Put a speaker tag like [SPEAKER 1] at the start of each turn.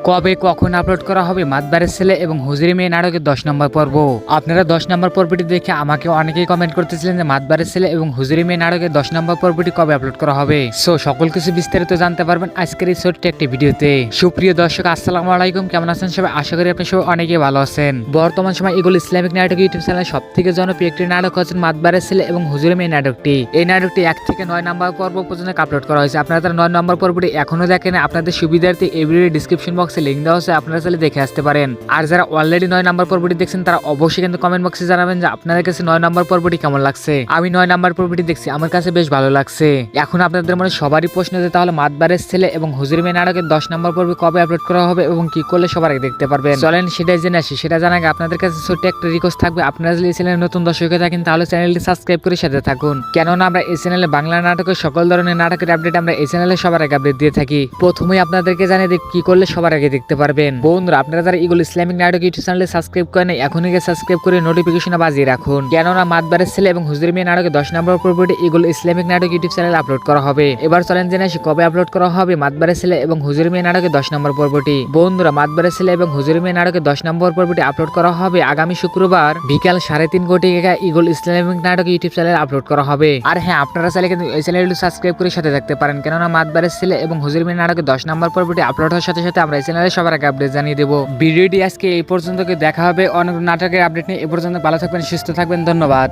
[SPEAKER 1] কবে কখন আপলোড করা হবে মাতবারের ছেলে এবং হুজুরি মেয়ে নাটকের 10 নম্বর পর্ব। আপনারা 10 নম্বর পর্বটি দেখে আমাকে অনেকেই কমেন্ট করতেছিলেন যে মাতবারের ছেলে এবং হুজুরি মেয়ে নাটকের 10 নম্বর পর্বটি কবে আপলোড করা হবে। সো সকল কিছু বিস্তারিত জানতে পারবেন আজকের এই ছোট্ট একটি ভিডিওতে। সুপ্রিয় দর্শক, আসসালামু আলাইকুম, কেমন আছেন সবাই? আশা করি আপনি সবাই অনেকেই ভালো আছেন। বর্তমান সময় ইগল ইসলামিক নাটক ইউটিউব চ্যানেলে সবথেকে জনপ্রিয় একটি নাটক হচ্ছে মাতবারের ছেলে এবং হুজুরি মেয়ে নাটকটি। এই নাটকটি 1 থেকে 9 নম্বর পর্ব পর্যন্ত আপলোড করা হয়েছে। আপনারা তার 9 নম্বর পর্বটি এখনো দেখেন, আপনাদের সুবিধার্থে এই ভিডিওর ডিসক্রিপশন বক্সে লিংক দেওয়া আছে, আপনারা চাইলে দেখে আসতে পারেন। আর যারা অলরেডি 9 নম্বর পর্বটি দেখছেন তারা অবশ্যই কিন্তু কমেন্ট বক্সে জানাবেন যে আপনাদের কাছে 9 নম্বর পর্বটি কেমন লাগছে। আমি 9 নম্বর পর্বটি দেখছি, আমার কাছে বেশ ভালো লাগছে। এখন আপনাদের মনে সবারই প্রশ্ন যে তাহলে মাতবারের ছেলে এবং হুজুরি মেয়ে নাটকের 10 নম্বর পর্ব কবে আপলোড করা হবে এবং কি করলে সবার আগে দেখতে পারবেন। চলেন সেটাই জেনে আসি। সেটা জানার আগে আপনাদের কাছে ছোট্ট একটা রিকোয়েস্ট থাকবে, আপনারা যদি এই চ্যানেলে নতুন দর্শক হয়ে থাকেন তাহলে চ্যানেলটি সাবস্ক্রাইব করে সাথে থাকুন, কেননা আমরা এই চ্যানেলে বাংলা নাটকের সকল ধরনের নাটকের আপডেট আমরা এই চ্যানেলে সবার আগে আপডেট দিয়ে থাকি। প্রথমেই আপনাদেরকে জানিয়ে দিই কি করলে সবার আগে দেখতে পারবেন। বন্ধুরা, আপনারা যারা ইগল ইসলামিক নাটক ইউটিউব চ্যানেলে সাবস্ক্রাইব করেন এখনই গিয়ে সাবস্ক্রাইব করে নোটিফিকেশন বাজিয়ে রাখুন, কেননা মাতবারের ছেলে এবং হুজুরি মেয়ে নাটকের 10 নম্বর পর্বটি ইগল ইসলামিক নাটক ইউটিউব চ্যানেলে আপলোড করা হবে। এবার চলেন জেনে আসি কবে আপলোড করা হবে মাতবারের ছেলে এবং হুজুরি মেয়ে নাটকের 10 নম্বর পর্বটি। বন্ধুরা, মাতবারের ছেলে এবং হুজুরি মেয়ে নাটকের 10 নম্বর পর্বটি আপলোড করা হবে আগামী শুক্রবার বিকাল 3:30 ঘটিকা ইগল ইসলামিক নাটক ইউটিউব চ্যানেলে আপলোড করা হবে। আর হ্যাঁ, আপনারা চাইলে কিন্তু এই চ্যানেলটি সাবস্ক্রাইব করে সাথে থাকতে পারেন, কেননা মাতবারের ছেলে এবং হুজুরি মেয়ে নাটকের 10 নম্বর পর্বটি আপলোড হওয়ার সাথে সাথে আমরা এই চ্যানেলে সবার আগে আপডেট জানিয়ে দেবো। ভিডিওটি আজকে এই পর্যন্ত, দেখা হবে অনেক নাটকের আপডেট নিয়ে। এ পর্যন্ত ভালো থাকবেন, সুস্থ থাকবেন, ধন্যবাদ।